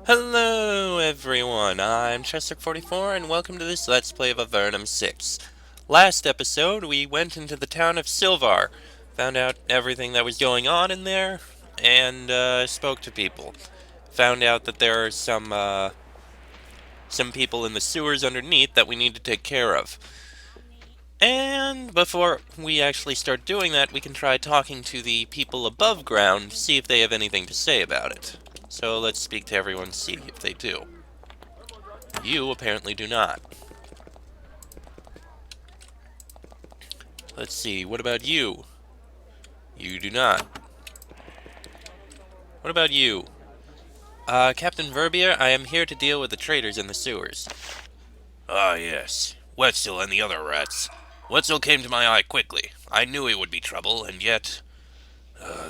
Hello everyone, I'm Chester44 and welcome to this Let's Play of Avernum 6. Last episode we went into the town of Silvar, found out everything that was going on in there, and spoke to people. Found out that there are some people in the sewers underneath that we need to take care of. And before we actually start doing that, we can try talking to the people above ground, see if they have anything to say about it. So let's speak to everyone, see if they do. You apparently do not. Let's see, what about you? You do not. What about you? Captain Verbier, I am here to deal with the traitors in the sewers. Ah, yes. Wetzel and the other rats. Wetzel came to my eye quickly. I knew he would be trouble, and yet...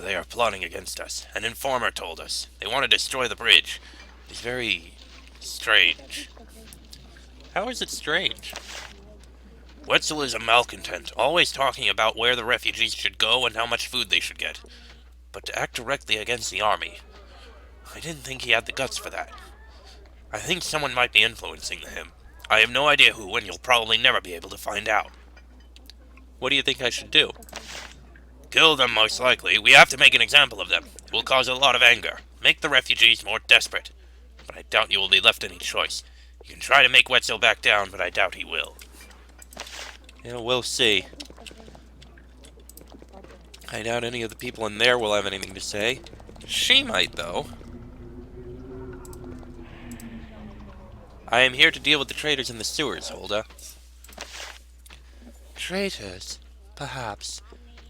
they are plotting against us. An informer told us. They want to destroy the bridge. It is very... strange. How is it strange? Wetzel is a malcontent, always talking about where the refugees should go and how much food they should get. But to act directly against the army... I didn't think he had the guts for that. I think someone might be influencing him. I have no idea who, and you'll probably never be able to find out. What do you think I should do? Kill them, most likely. We have to make an example of them. It will cause a lot of anger. Make the refugees more desperate. But I doubt you will be left any choice. You can try to make Wetzel back down, but I doubt he will. Yeah, we'll see. I doubt any of the people in there will have anything to say. She might, though. I am here to deal with the traitors in the sewers, Hulda. Traitors? Perhaps.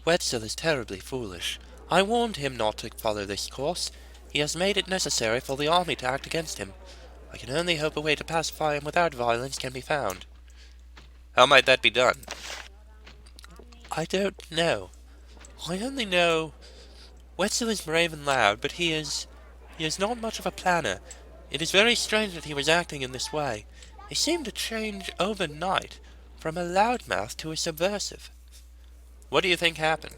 Wetzel is terribly foolish. I warned him not to follow this course. He has made it necessary for the army to act against him. I can only hope a way to pacify him without violence can be found. How might that be done? I don't know. I only know Wetzel is brave and loud, but he is not much of a planner. It is very strange that he was acting in this way. He seemed to change overnight, from a loudmouth to a subversive. What do you think happened?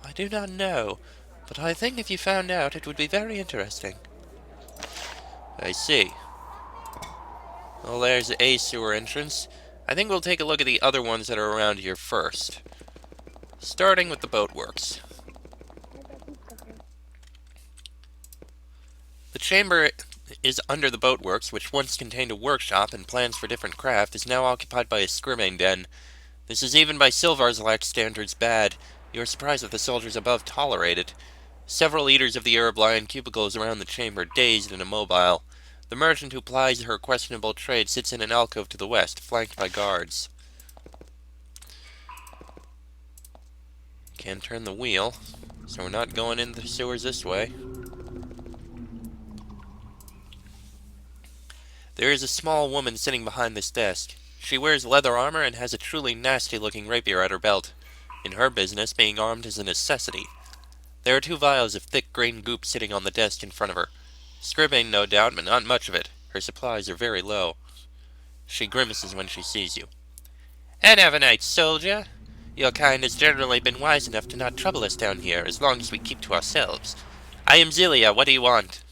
I do not know, but I think if you found out, it would be very interesting. I see. Well, there's a sewer entrance. I think we'll take a look at the other ones that are around here first. Starting with the boatworks. The chamber is under the boatworks, which once contained a workshop and plans for different craft, is now occupied by a scrimming den. This is even by Silvar's lax standards bad. You are surprised that the soldiers above tolerate it. Several eaters of the herb lie in cubicles around the chamber, dazed and immobile. The merchant who plies her questionable trade sits in an alcove to the west, flanked by guards. Can't turn the wheel, so we're not going into the sewers this way. There is a small woman sitting behind this desk. She wears leather armor and has a truly nasty-looking rapier at her belt. In her business, being armed is a necessity. There are 2 vials of thick green goop sitting on the desk in front of her. Scribbing, no doubt, but not much of it. Her supplies are very low. She grimaces when she sees you. An Avernite soldier? Your kind has generally been wise enough to not trouble us down here, as long as we keep to ourselves. I am Zelia, what do you want?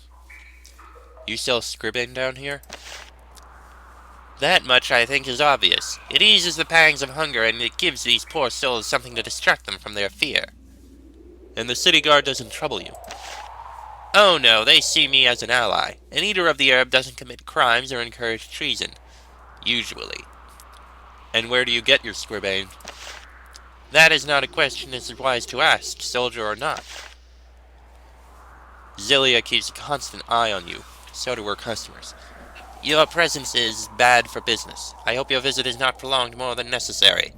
You sell scribbing down here? That much, I think, is obvious. It eases the pangs of hunger, and it gives these poor souls something to distract them from their fear. And the city guard doesn't trouble you? Oh no, they see me as an ally. An eater of the herb doesn't commit crimes or encourage treason. Usually. And where do you get your scribbane? That is not a question it is wise to ask, soldier or not. Zelia keeps a constant eye on you. So do her customers. Your presence is bad for business. I hope your visit is not prolonged more than necessary.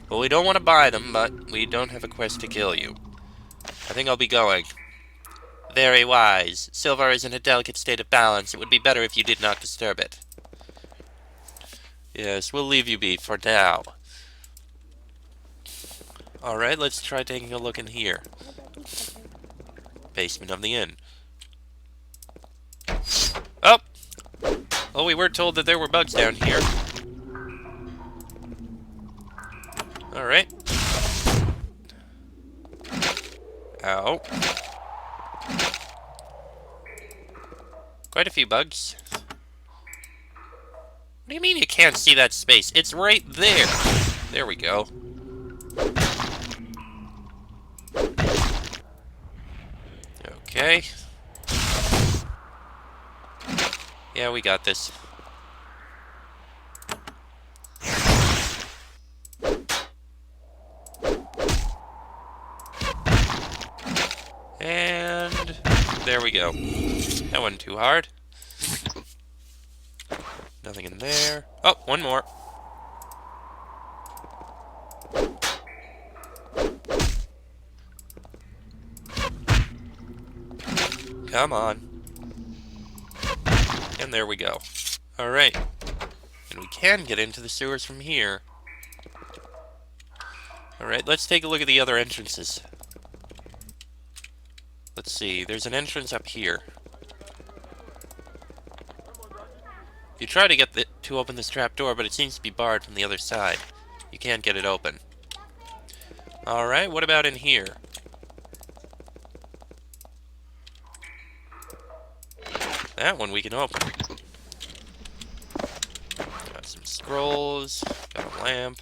Well, we don't want to buy them, but we don't have a quest to kill you. I think I'll be going. Very wise. Silvar is in a delicate state of balance. It would be better if you did not disturb it. Yes, we'll leave you be for now. Alright, let's try taking a look in here. Basement of the inn. Oh! Well, we were told that there were bugs down here. Alright. Ow. Quite a few bugs. What do you mean you can't see that space? It's right there. There we go. Okay. Yeah, we got this. And there we go. That wasn't too hard. Nothing in there. Oh, one more. Come on. And there we go. Alright. And we can get into the sewers from here. Alright, let's take a look at the other entrances. Let's see, there's an entrance up here. You try to get to open this trapdoor, but it seems to be barred from the other side. You can't get it open. Alright, what about in here? That one we can open. Got some scrolls, got a lamp.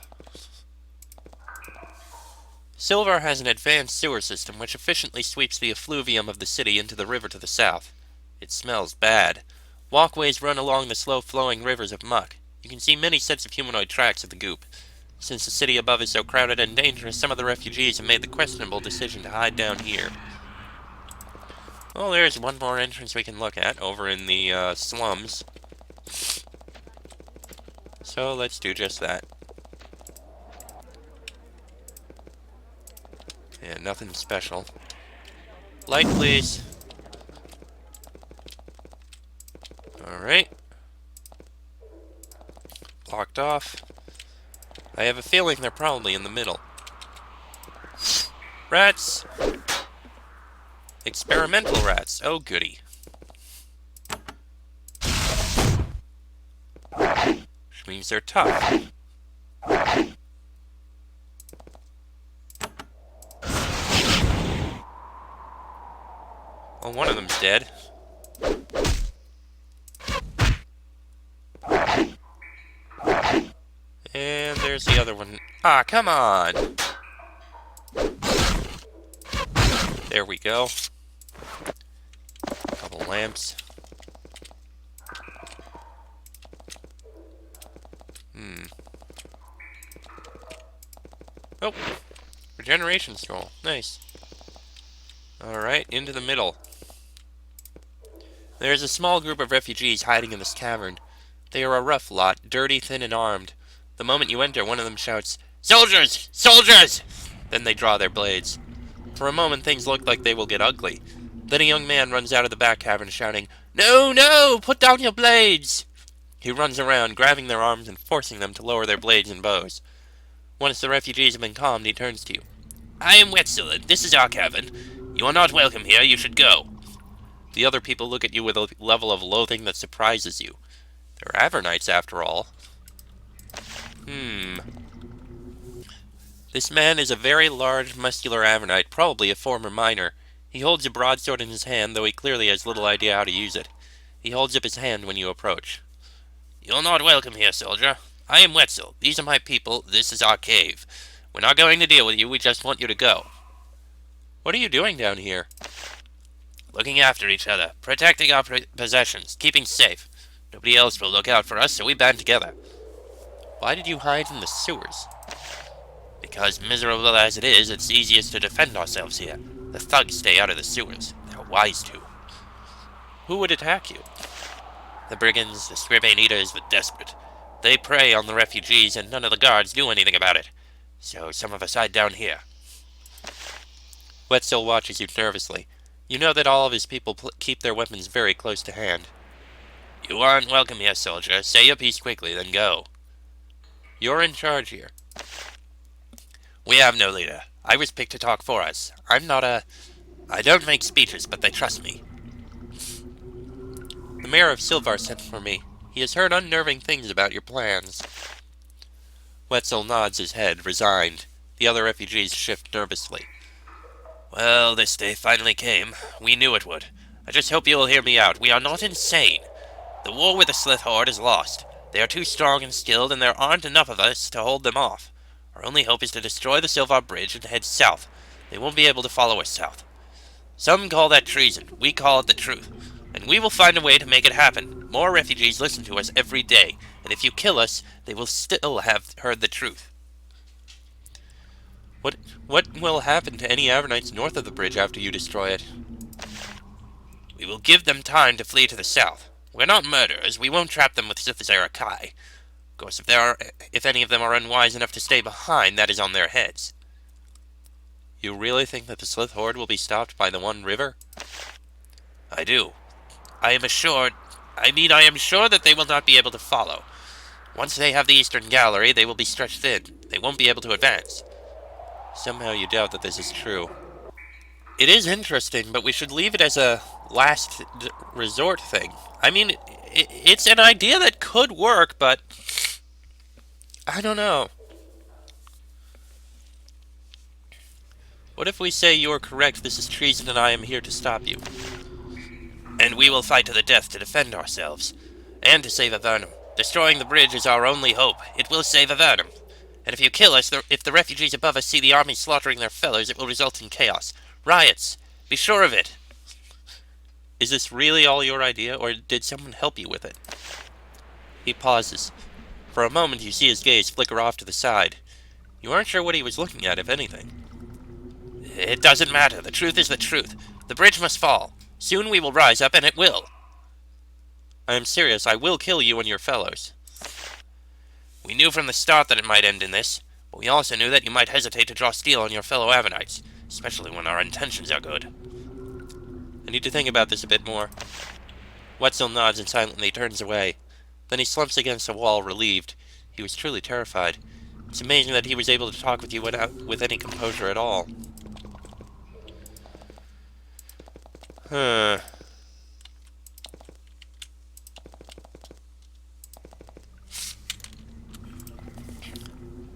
Silvar has an advanced sewer system which efficiently sweeps the effluvium of the city into the river to the south. It smells bad. Walkways run along the slow-flowing rivers of muck. You can see many sets of humanoid tracks of the goop. Since the city above is so crowded and dangerous, some of the refugees have made the questionable decision to hide down here. Well, there's one more entrance we can look at, over in the slums. So let's do just that. Yeah, nothing special. Light, please. Alright. Blocked off. I have a feeling they're probably in the middle. Rats! Experimental rats. Oh, goody. Which means they're tough. Well, one of them's dead. And there's the other one. Ah, come on! There we go. Couple lamps. Oh! Regeneration scroll. Nice. Alright, into the middle. There is a small group of refugees hiding in this cavern. They are a rough lot, dirty, thin, and armed. The moment you enter, one of them shouts, "Soldiers! Soldiers!" Then they draw their blades. For a moment, things look like they will get ugly. Then a young man runs out of the back cavern shouting, "No, no! Put down your blades!" He runs around, grabbing their arms and forcing them to lower their blades and bows. Once the refugees have been calmed, he turns to you. I am Wetzel, and this is our cavern. You are not welcome here, you should go. The other people look at you with a level of loathing that surprises you. They're Avernites, after all. This man is a very large, muscular Avernite, probably a former miner. He holds a broadsword in his hand, though he clearly has little idea how to use it. He holds up his hand when you approach. You're not welcome here, soldier. I am Wetzel. These are my people. This is our cave. We're not going to deal with you. We just want you to go. What are you doing down here? Looking after each other, protecting our possessions, keeping safe. Nobody else will look out for us, so we band together. Why did you hide in the sewers? Because miserable as it is, it's easiest to defend ourselves here. The thugs stay out of the sewers. They're wise to. Who would attack you? The brigands, the scribane eaters, the desperate. They prey on the refugees, and none of the guards do anything about it. So some of us hide down here. Wetzel watches you nervously. You know that all of his people keep their weapons very close to hand. You aren't welcome here, soldier. Say your piece quickly, then go. You're in charge here. We have no leader. I was picked to talk for us. I don't make speeches, but they trust me. The mayor of Silvar sent for me. He has heard unnerving things about your plans. Wetzel nods his head, resigned. The other refugees shift nervously. Well, this day finally came. We knew it would. I just hope you will hear me out. We are not insane. The war with the Slith Horde is lost. They are too strong and skilled, and there aren't enough of us to hold them off. Our only hope is to destroy the Silvar Bridge and head south. They won't be able to follow us south. Some call that treason. We call it the truth. And we will find a way to make it happen. More refugees listen to us every day, and if you kill us, they will still have heard the truth. What will happen to any Avernites north of the bridge after you destroy it? We will give them time to flee to the south. We're not murderers. We won't trap them with Zerakai. Of course, if any of them are unwise enough to stay behind, that is on their heads. You really think that the Slith Horde will be stopped by the One River? I do. I am sure that they will not be able to follow. Once they have the Eastern Gallery, they will be stretched thin. They won't be able to advance. Somehow you doubt that this is true. It is interesting, but we should leave it as a last resort thing. I mean, it's an idea that could work, but I don't know. What if we say you're correct, this is treason, and I am here to stop you? And we will fight to the death to defend ourselves, and to save Avernum. Destroying the bridge is our only hope. It will save Avernum. And if you kill us, if the refugees above us see the army slaughtering their fellows, it will result in chaos. Riots. Be sure of it. Is this really all your idea, or did someone help you with it? He pauses. For a moment you see his gaze flicker off to the side. You aren't sure what he was looking at, if anything. It doesn't matter. The truth is the truth. The bridge must fall. Soon we will rise up, and it will. I am serious. I will kill you and your fellows. We knew from the start that it might end in this, but we also knew that you might hesitate to draw steel on your fellow Avernites, especially when our intentions are good. I need to think about this a bit more. Wetzel nods and silently turns away. Then he slumps against a wall, relieved. He was truly terrified. It's amazing that he was able to talk with you with any composure at all.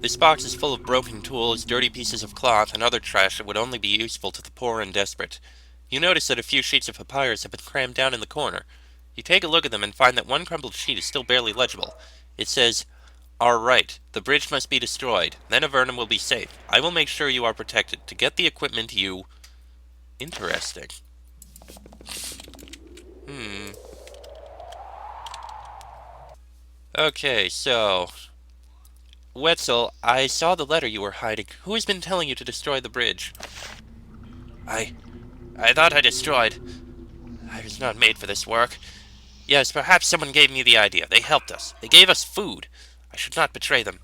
This box is full of broken tools, dirty pieces of cloth, and other trash that would only be useful to the poor and desperate. You notice that a few sheets of papyrus have been crammed down in the corner. You take a look at them and find that one crumpled sheet is still barely legible. It says, "Our right. The bridge must be destroyed. Then Avernum will be safe. I will make sure you are protected. To get the equipment you..." Interesting. Okay, so... Wetzel, I saw the letter you were hiding. Who has been telling you to destroy the bridge? I thought I destroyed. I was not made for this work. Yes, perhaps someone gave me the idea. They helped us. They gave us food. I should not betray them.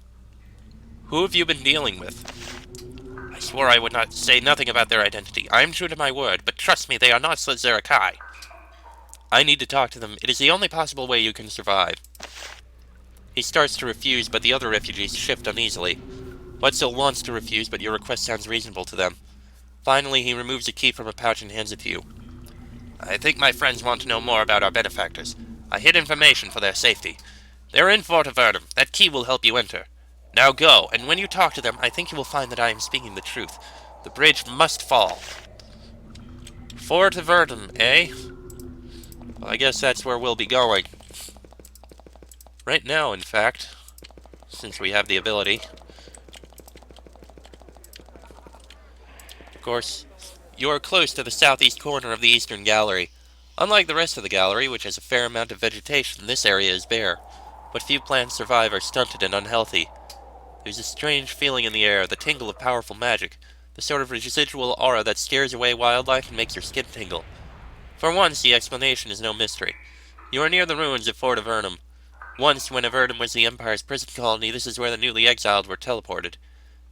Who have you been dealing with? I swore I would not say nothing about their identity. I am true to my word, but trust me, they are not Zerakai. I need to talk to them. It is the only possible way you can survive. He starts to refuse, but the other refugees shift uneasily. Wetzel wants to refuse, but your request sounds reasonable to them. Finally, he removes a key from a pouch and hands it to you. I think my friends want to know more about our benefactors. I hid information for their safety. They're in Fort Avernum. That key will help you enter. Now go, and when you talk to them, I think you will find that I am speaking the truth. The bridge must fall. Fort Avernum, eh? Well, I guess that's where we'll be going. Right now, in fact, since we have the ability. Of course, you are close to the southeast corner of the Eastern Gallery. Unlike the rest of the gallery, which has a fair amount of vegetation, this area is bare. What few plants survive are stunted and unhealthy. There's a strange feeling in the air, the tingle of powerful magic, the sort of residual aura that scares away wildlife and makes your skin tingle. For once, the explanation is no mystery. You are near the ruins of Fort Avernum. Once, when Avernum was the Empire's prison colony, this is where the newly exiled were teleported.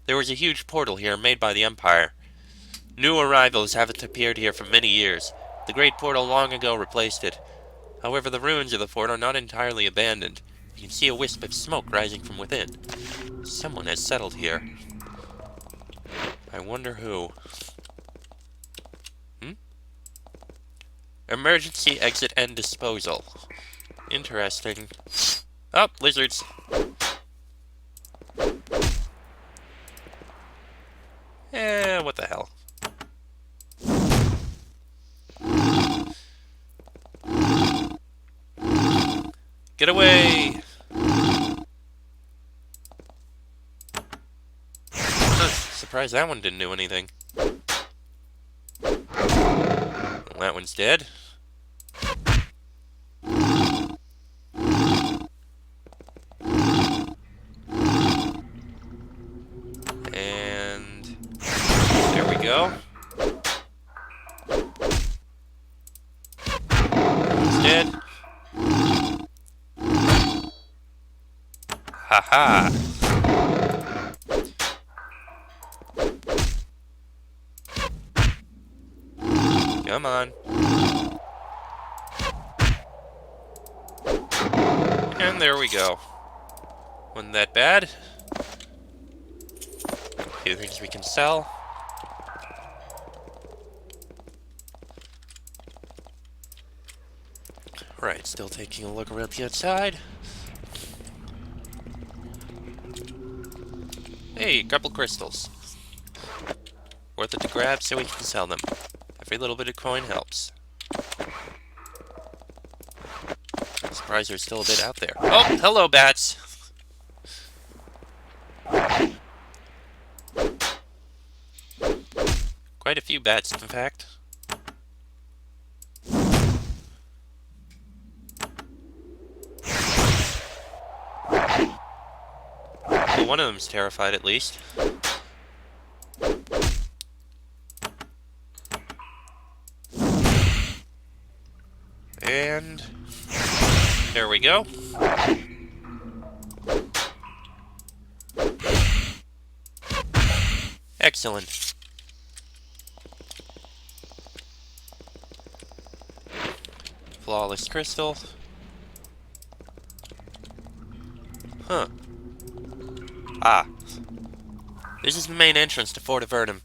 There was a huge portal here made by the Empire. New arrivals haven't appeared here for many years. The great portal long ago replaced it. However, the ruins of the fort are not entirely abandoned. You can see a wisp of smoke rising from within. Someone has settled here. I wonder who. Emergency exit and disposal. Interesting. Oh, lizards. What the hell? Get away! Huh, surprised that one didn't do anything. Well, that one's dead. And there we go. That one's dead. Haha! Come on. And there we go. Wasn't that bad? A few things we can sell. Right, still taking a look around the outside. Hey, a couple crystals. Worth it to grab so we can sell them. Every little bit of coin helps. Surprised there's still a bit out there. Oh, hello, bats! Quite a few bats, in fact. Well, one of them's terrified, at least. And there we go. Excellent. Flawless crystal. Huh. Ah. This is the main entrance to Fort Avernum.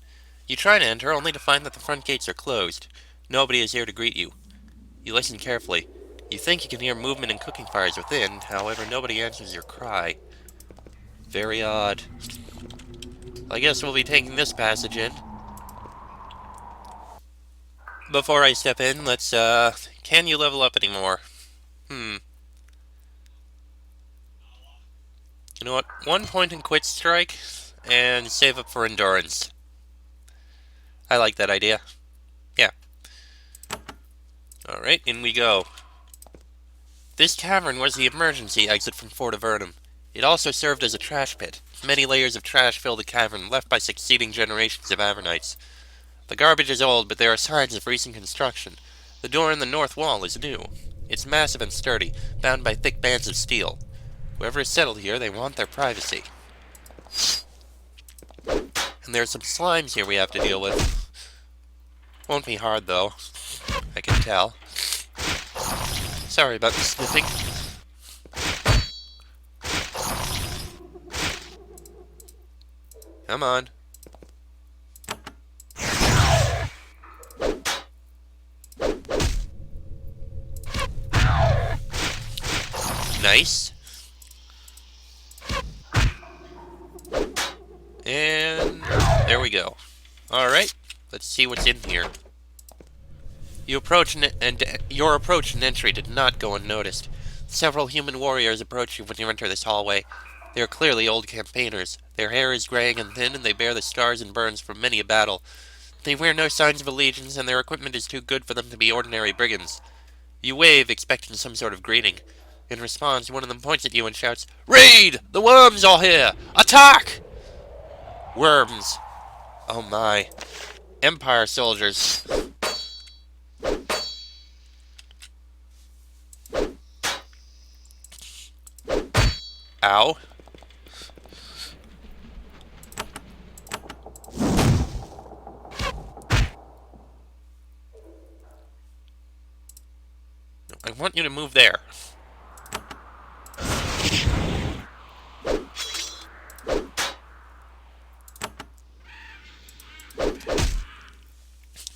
You try to enter only to find that the front gates are closed. Nobody is here to greet you. You listen carefully. You think you can hear movement and cooking fires within, however nobody answers your cry. Very odd. I guess we'll be taking this passage in. Before I step in, let's, can you level up anymore? You know what? 1 point in Quit Strike, and save up for Endurance. I like that idea. Yeah. Alright, in we go. This cavern was the emergency exit from Fort Avernum. It also served as a trash pit. Many layers of trash fill the cavern, left by succeeding generations of Avernites. The garbage is old, but there are signs of recent construction. The door in the north wall is new. It's massive and sturdy, bound by thick bands of steel. Whoever is settled here, they want their privacy. And there are some slimes here we have to deal with. Won't be hard, though. I can tell. Sorry about the sniffing. Come on. Nice. And there we go. Alright, let's see what's in here. Your approach and entry did not go unnoticed. Several human warriors approach you when you enter this hallway. They are clearly old campaigners. Their hair is graying and thin, and they bear the scars and burns from many a battle. They wear no signs of allegiance, and their equipment is too good for them to be ordinary brigands. You wave, expecting some sort of greeting. In response, one of them points at you and shouts, "Raid! The worms are here! Attack!" Worms. Oh my. Empire soldiers. Ow. I want you to move there.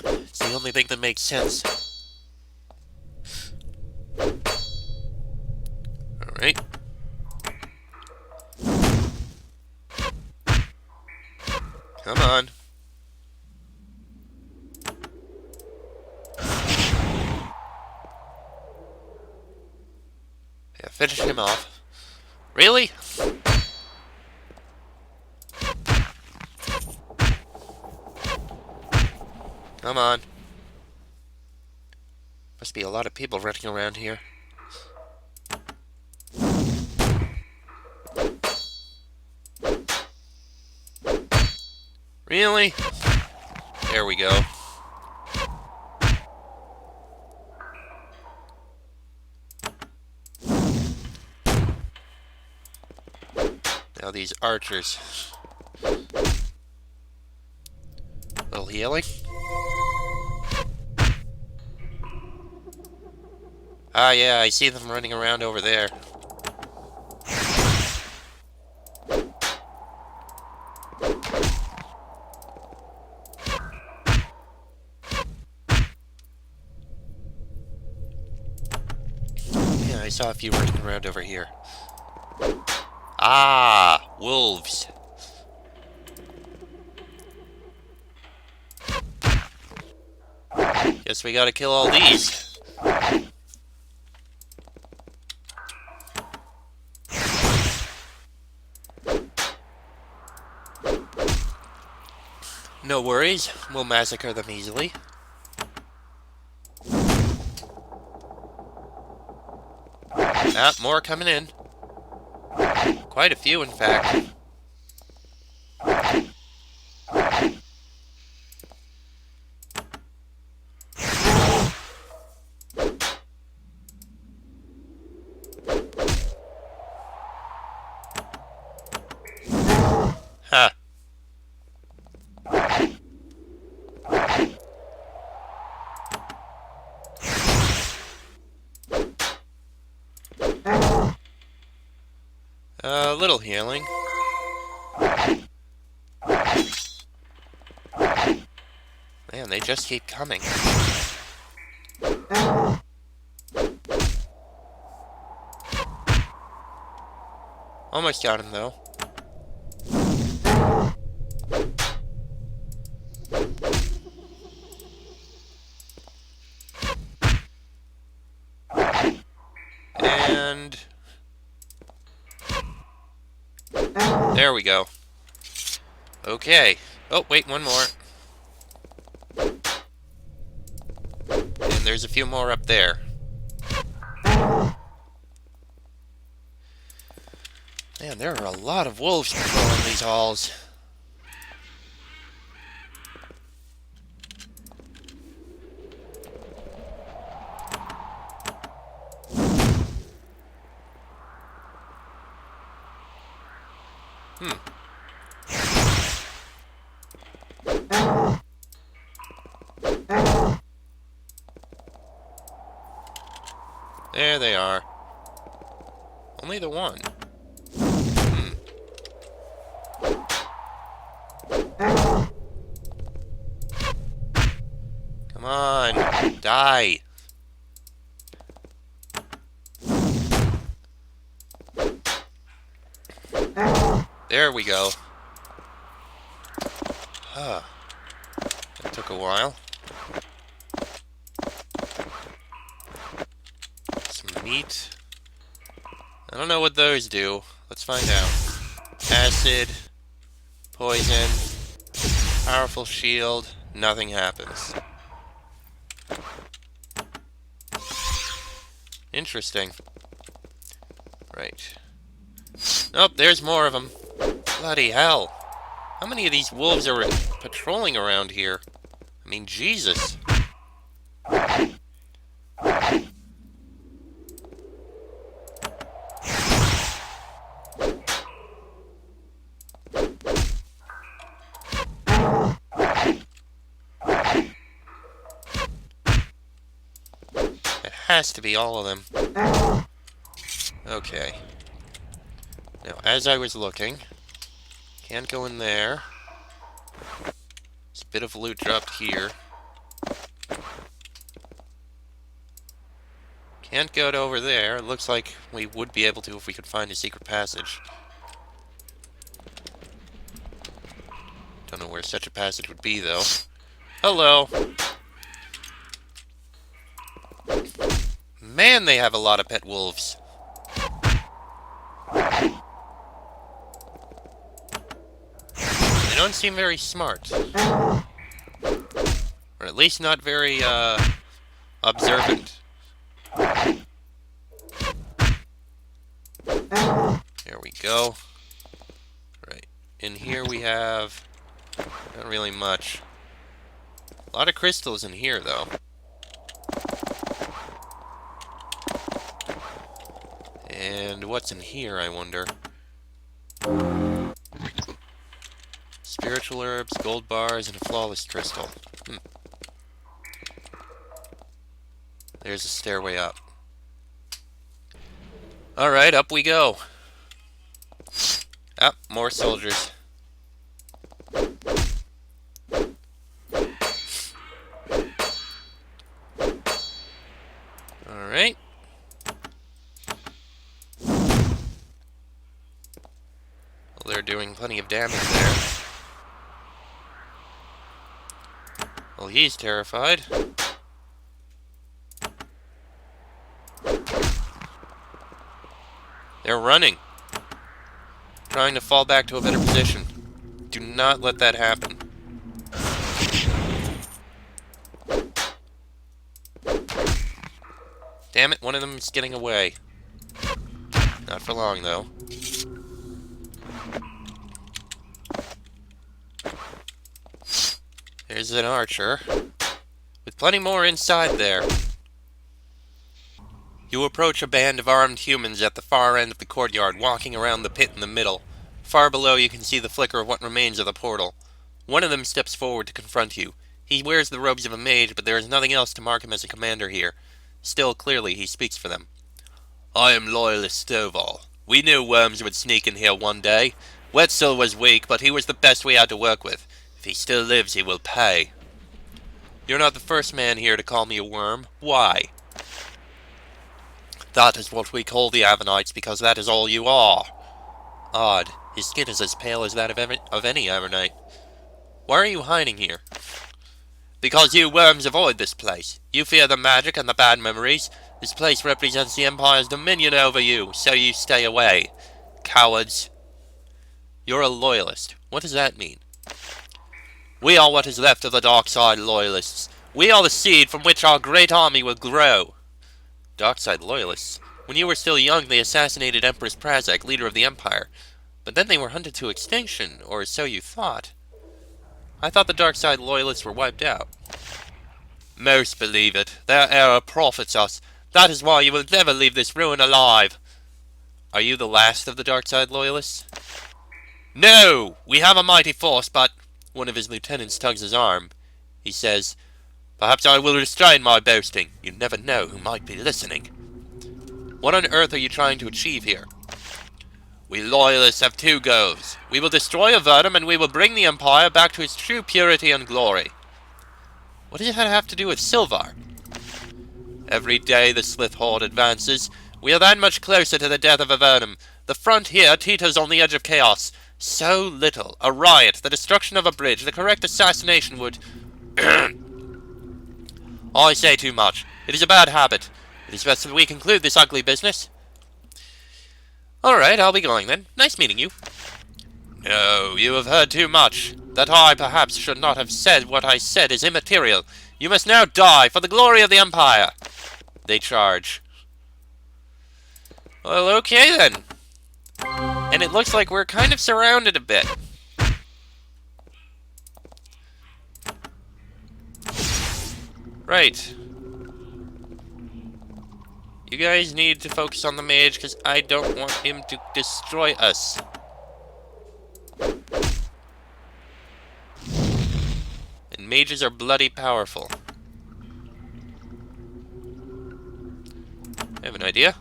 It's the only thing that makes sense. Alright. Come on. Yeah, finish him off. Really? Come on. Must be a lot of people running around here. Really? There we go. Now these archers. Little healing. Ah, yeah, I see them running around over there. Yeah, I saw a few running around over here. Ah, wolves. Guess we gotta kill all these. No worries, we'll massacre them easily. Ah, more coming in. Quite a few, in fact. Ha. A little healing. Man, they just keep coming. Almost got him, though. And... there we go. Okay. Oh, wait, one more. And there's a few more up there. Man, there are a lot of wolves patrolling these halls. There they are. Only the one. Come on, die. There we go. Huh. That took a while. Some meat. I don't know what those do. Let's find out. Acid. Poison. Powerful shield. Nothing happens. Interesting. Right. Oh, there's more of them. Bloody hell. How many of these wolves are patrolling around here? I mean, Jesus. It has to be all of them. Okay. Now, as I was looking, can't go in there. There's a bit of loot dropped here. Can't go to over there. It looks like we would be able to if we could find a secret passage. Don't know where such a passage would be, though. Hello! Man, they have a lot of pet wolves. They don't seem very smart. Or at least not very, observant. There we go. Right. In here we have... not really much. A lot of crystals in here, though. And what's in here, I wonder? Spiritual herbs, gold bars, and a flawless crystal. There's a stairway up. Alright, up we go. Ah, more soldiers. Alright. Well, they're doing plenty of damage there. Well, he's terrified. They're running. Trying to fall back to a better position. Do not let that happen. Damn it, one of them is getting away. Not for long, though. There's an archer. With plenty more inside there. You approach a band of armed humans at the far end of the courtyard, walking around the pit in the middle. Far below you can see the flicker of what remains of the portal. One of them steps forward to confront you. He wears the robes of a mage, but there is nothing else to mark him as a commander here. Still, clearly, he speaks for them. I am Loyalist Silvar. We knew worms would sneak in here one day. Wetzel was weak, but he was the best we had to work with. If he still lives, he will pay. You're not the first man here to call me a worm. Why? That is what we call the Avernites, because that is all you are. Odd. His skin is as pale as that of any Avernite. Why are you hiding here? Because you worms avoid this place. You fear the magic and the bad memories. This place represents the Empire's dominion over you, so you stay away. Cowards. You're a loyalist. What does that mean? We are what is left of the dark side loyalists. We are the seed from which our great army will grow. Dark side loyalists? When you were still young, they assassinated Empress Prazak, leader of the Empire. But then they were hunted to extinction, or so you thought. I thought the dark side loyalists were wiped out. Most believe it. Their error profits us. That is why you will never leave this ruin alive. Are you the last of the dark side loyalists? No! We have a mighty force, but... One of his lieutenants tugs his arm. He says, Perhaps I will restrain my boasting. You never know who might be listening. What on earth are you trying to achieve here? We loyalists have two goals. We will destroy Avernum, and we will bring the Empire back to its true purity and glory. What does that have to do with Silvar? Every day the Slith Horde advances. We are that much closer to the death of Avernum. The frontier teeters on the edge of chaos. So little. A riot, the destruction of a bridge, the correct assassination would... I say too much. It is a bad habit. It is best that we conclude this ugly business. Alright, I'll be going then. Nice meeting you. No, you have heard too much. That I perhaps should not have said what I said is immaterial. You must now die for the glory of the Empire. They charge. Well, okay then. And it looks like we're kind of surrounded a bit. Right. You guys need to focus on the mage, because I don't want him to destroy us. And mages are bloody powerful. I have an idea.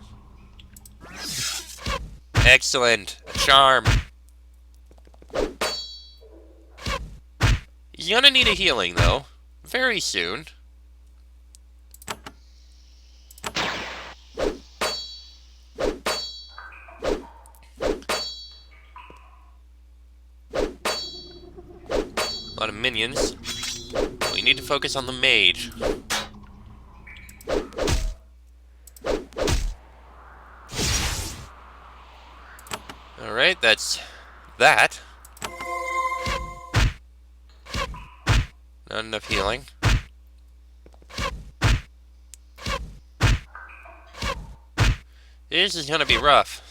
Excellent. A charm. He's gonna need a healing, though. Very soon. A lot of minions. We need to focus on the mage. Alright, that's that. Not enough healing. This is gonna be rough.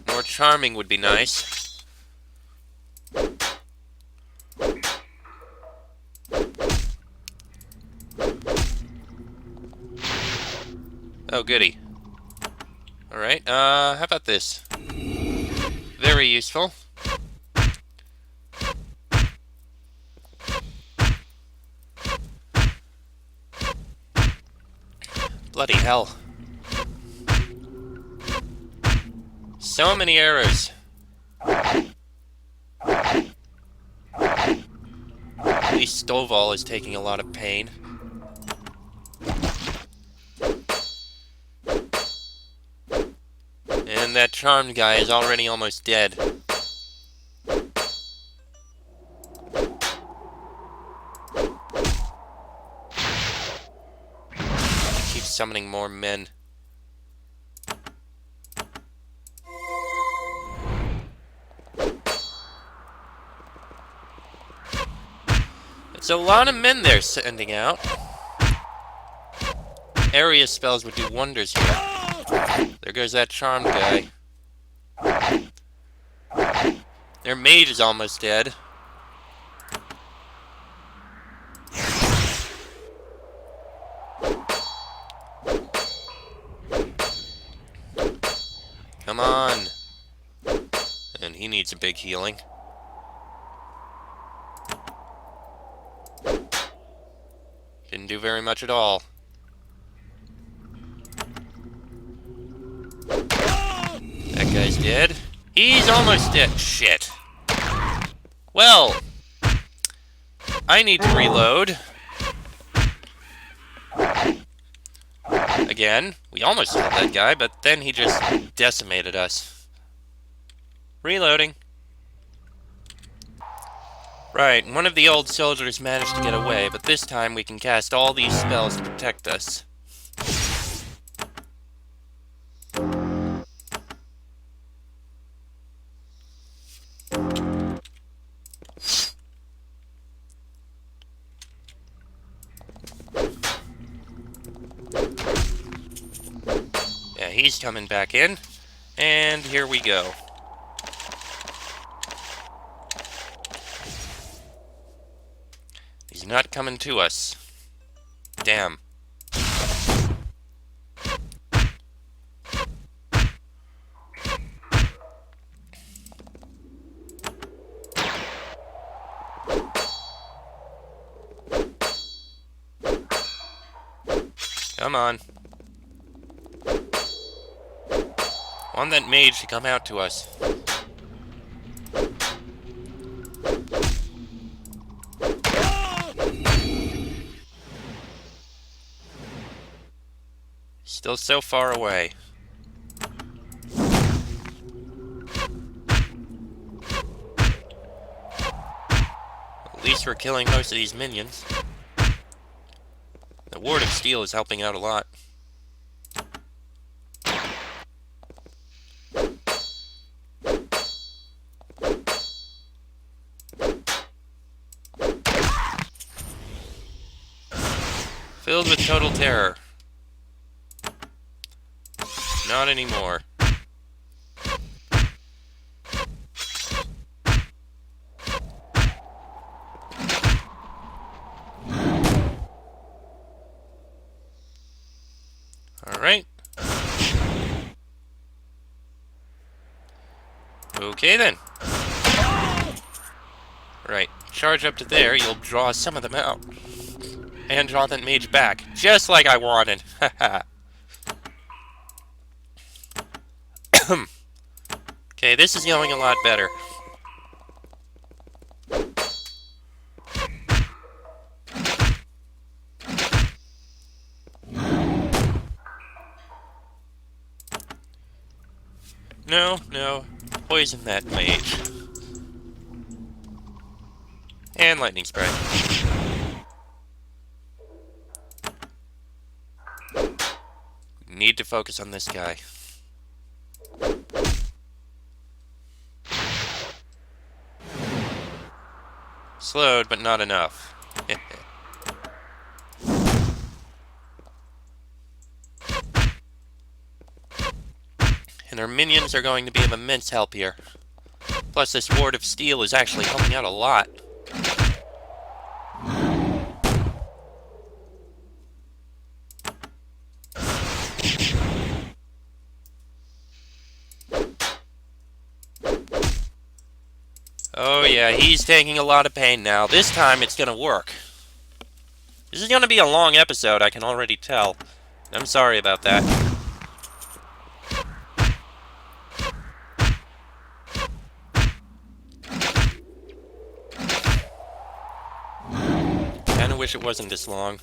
More charming would be nice. Oh, goody. Alright, how about this? Very useful. Bloody hell. So many arrows. At least Stovall is taking a lot of pain. And that charmed guy is already almost dead. Keep summoning more men. It's a lot of men they're sending out. Area spells would do wonders here. There goes that charmed guy. Their mage is almost dead. Come on. And he needs a big healing. Didn't do very much at all. That guy's dead. He's almost dead. Shit. Well, I need to reload. Again, we almost killed that guy, but then he just decimated us. Reloading. Right, one of the old soldiers managed to get away, but this time we can cast all these spells to protect us. Yeah, he's coming back in, and here we go. He's not coming to us. Damn. Come on. Want that mage to come out to us. Still so far away. At least we're killing most of these minions. The Ward of Steel is helping out a lot. Filled with total terror. Not anymore. Alright. Okay then. Right. Charge up to there, you'll draw some of them out. And draw that mage back. Just like I wanted. Haha. Okay, this is going a lot better. No, no. Poison that mage. And lightning spray. need to focus on this guy. Slowed, but not enough. And our minions are going to be of immense help here. Plus, this Ward of Steel is actually helping out a lot. Oh yeah, he's taking a lot of pain now. This time it's gonna work. This is gonna be a long episode, I can already tell. I'm sorry about that. Kinda wish it wasn't this long.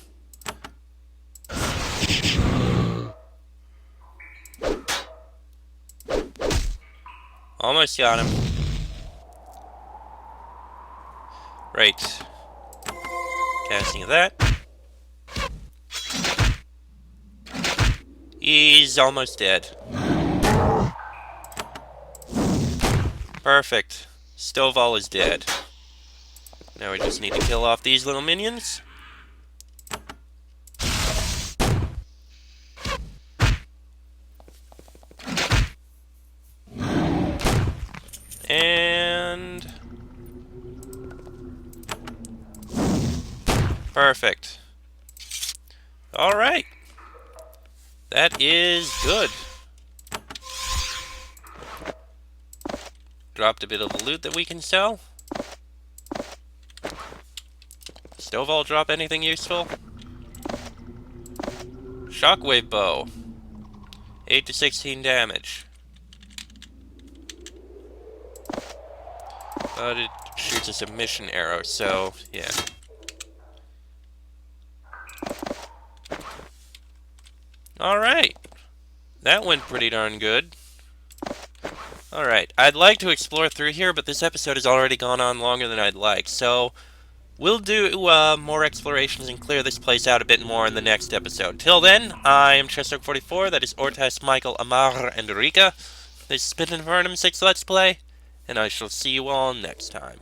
Almost got him. Right. Casting of that. He's almost dead. Perfect. Stovall is dead. Now we just need to kill off these little minions. And... perfect. Alright. That is good. Dropped a bit of the loot that we can sell. Stovall drop anything useful? Shockwave bow. 8 to 16 damage. But it shoots a submission arrow, so yeah. Alright. That went pretty darn good. Alright, I'd like to explore through here, but this episode has already gone on longer than I'd like, so we'll do more explorations and clear this place out a bit more in the next episode. Till then, I am Chesrock44, that is Ortas, Michael, Amar, and Rika. This has been an Avernum 6 Let's Play, and I shall see you all next time.